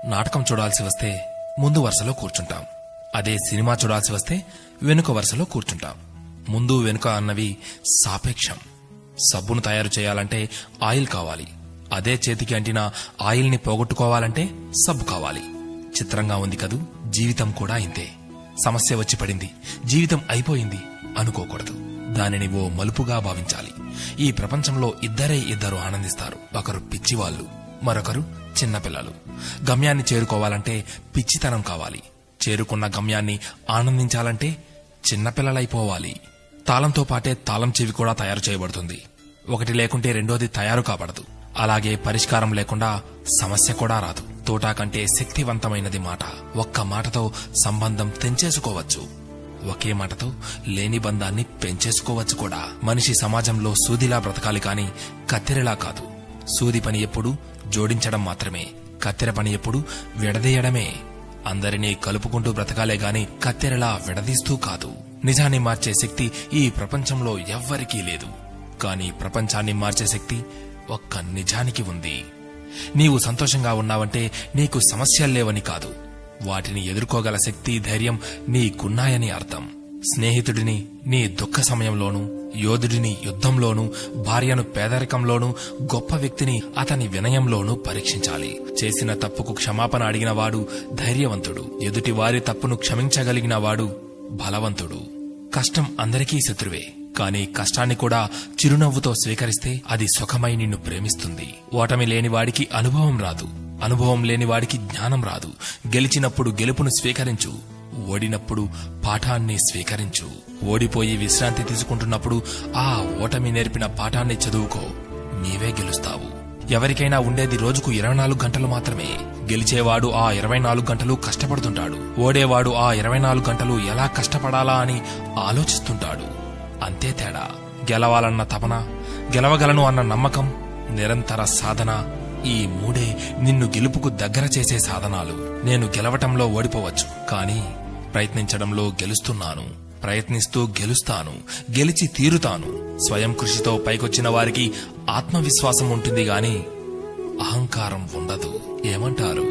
నాటకం చూడాల్సి వస్తే ముందు వరుసలో కూర్చుంటాం. అదే సినిమా చూడాల్సి వస్తే వెనుక వరుసలో కూర్చుంటాం. ముందు వెనుక అన్నవి సాపేక్షం. సబ్బును తయారు చేయాలంటే ఆయిల్ కావాలి. అదే చేతికి అంటిన ఆయిల్ని పోగొట్టుకోవాలంటే సబ్బు కావాలి. చిత్రంగా ఉంది కదూ, జీవితం కూడా ఇంతే. సమస్య వచ్చి పడింది, జీవితం అయిపోయింది అనుకోకూడదు. దానిని ఓ మలుపుగా భావించాలి. ఈ ప్రపంచంలో ఇద్దరు ఆనందిస్తారు. ఒకరు పిచ్చివాళ్లు, మరొకరు చిన్నపిల్లలు. గమ్యాన్ని చేరుకోవాలంటే పిచ్చితనం కావాలి. చేరుకున్న గమ్యాన్ని ఆనందించాలంటే చిన్నపిల్లలైపోవాలి. తాళంతో పాటే తాళం చెవి కూడా తయారు చేయబడుతుంది. ఒకటి లేకుంటే రెండోది తయారు కాబడదు. అలాగే పరిష్కారం లేకుండా సమస్య కూడా రాదు. తోటా కంటే శక్తివంతమైనది మాట. ఒక్క మాటతో సంబంధం తెంచేసుకోవచ్చు. ఒకే మాటతో లేని బంధాన్ని పెంచేసుకోవచ్చు కూడా. మనిషి సమాజంలో సూదిలా బ్రతకాలి కాని కత్తెరలా కాదు. సూది పని ఎప్పుడు జోడించడం మాత్రమే, కత్తెర పని ఎప్పుడు విడదీయడమే. అందరినీ కలుపుకుంటూ బ్రతకాలే గాని కత్తెరలా విడదీస్తూ కాదు. నిజాన్ని మార్చే శక్తి ఈ ప్రపంచంలో ఎవ్వరికీ లేదు. కాని ప్రపంచాన్ని మార్చే శక్తి ఒక్క నిజానికి ఉంది. నీవు సంతోషంగా ఉన్నావంటే నీకు సమస్యల్లేవని కాదు, వాటిని ఎదుర్కోగల శక్తి, ధైర్యం నీకున్నాయని అర్థం. స్నేహితుడిని నీ దుఃఖ సమయంలోనూ, యోధుడిని యుద్ధంలోనూ, భార్యను పేదరికంలోనూ, గొప్ప వ్యక్తిని అతని వినయంలోనూ పరీక్షించాలి. చేసిన తప్పుకు క్షమాపణ అడిగినవాడు ధైర్యవంతుడు. ఎదుటి వారి తప్పును క్షమించగలిగిన వాడు బలవంతుడు. కష్టం అందరికీ శత్రువే, కాని కష్టాన్ని కూడా చిరునవ్వుతో స్వీకరిస్తే అది సుఖమై నిన్ను ప్రేమిస్తుంది. ఓటమి లేనివాడికి అనుభవం రాదు, అనుభవం లేనివాడికి జ్ఞానం రాదు. గెలిచినప్పుడు గెలుపును స్వీకరించు, ఓడినప్పుడు పాఠాన్ని స్వీకరించు. ఓడిపోయి విశ్రాంతి తీసుకుంటున్నప్పుడు ఆ ఓటమి నేర్పిన పాఠాన్ని చదువుకో. నీవే గెలుస్తావు. ఎవరికైనా ఉండేది రోజుకు 24 గంటలు మాత్రమే. గెలిచేవాడు ఆ 24 గంటలు కష్టపడుతుంటాడు. ఓడేవాడు ఆ 24 గంటలు ఎలా కష్టపడాలా అని ఆలోచిస్తుంటాడు. అంతే తేడా. గెలవాలన్న తపన, గెలవగలను అన్న నమ్మకం, నిరంతర సాధన, ఈ మూడే నిన్ను గెలుపుకు దగ్గర చేసే సాధనాలు. నేను గెలవటంలో ఓడిపోవచ్చు, కానీ ప్రయత్నించడంలో గెలుస్తున్నాను. ప్రయత్నిస్తూ గెలుస్తాను, గెలిచి తీరుతాను. స్వయం కృషితో పైకొచ్చిన వారికి ఆత్మవిశ్వాసం ఉంటుంది గాని అహంకారం ఉండదు. ఏమంటారు?